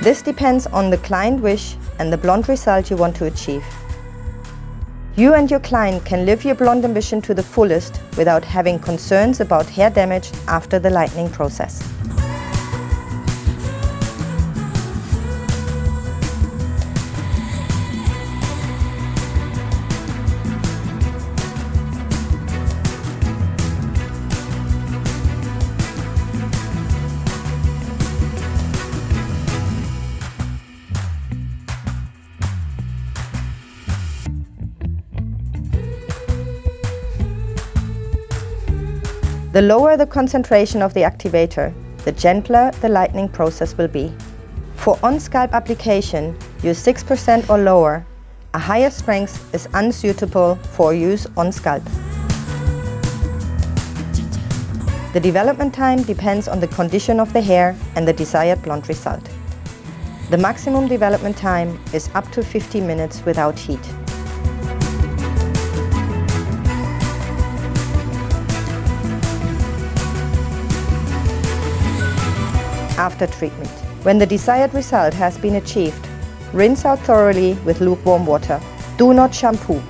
This depends on the client wish and the blonde result you want to achieve. You and your client can live your blonde ambition to the fullest without having concerns about hair damage after the lightening process. The lower the concentration of the activator, the gentler the lightening process will be. For on-scalp application, use 6% or lower. A higher strength is unsuitable for use on scalp. The development time depends on the condition of the hair and the desired blonde result. The maximum development time is up to 50 minutes without heat. After treatment. When the desired result has been achieved, rinse out thoroughly with lukewarm water. Do not shampoo.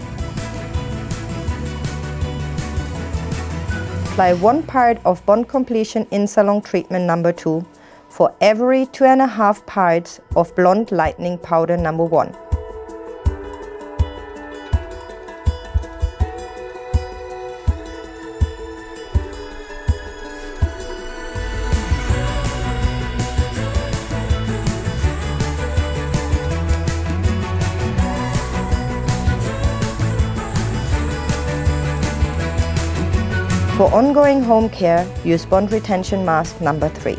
Apply 1 part of bond completion in salon treatment number 2 for every 2.5 parts of blonde lightening powder number 1. For ongoing home care, use bond retention mask number 3.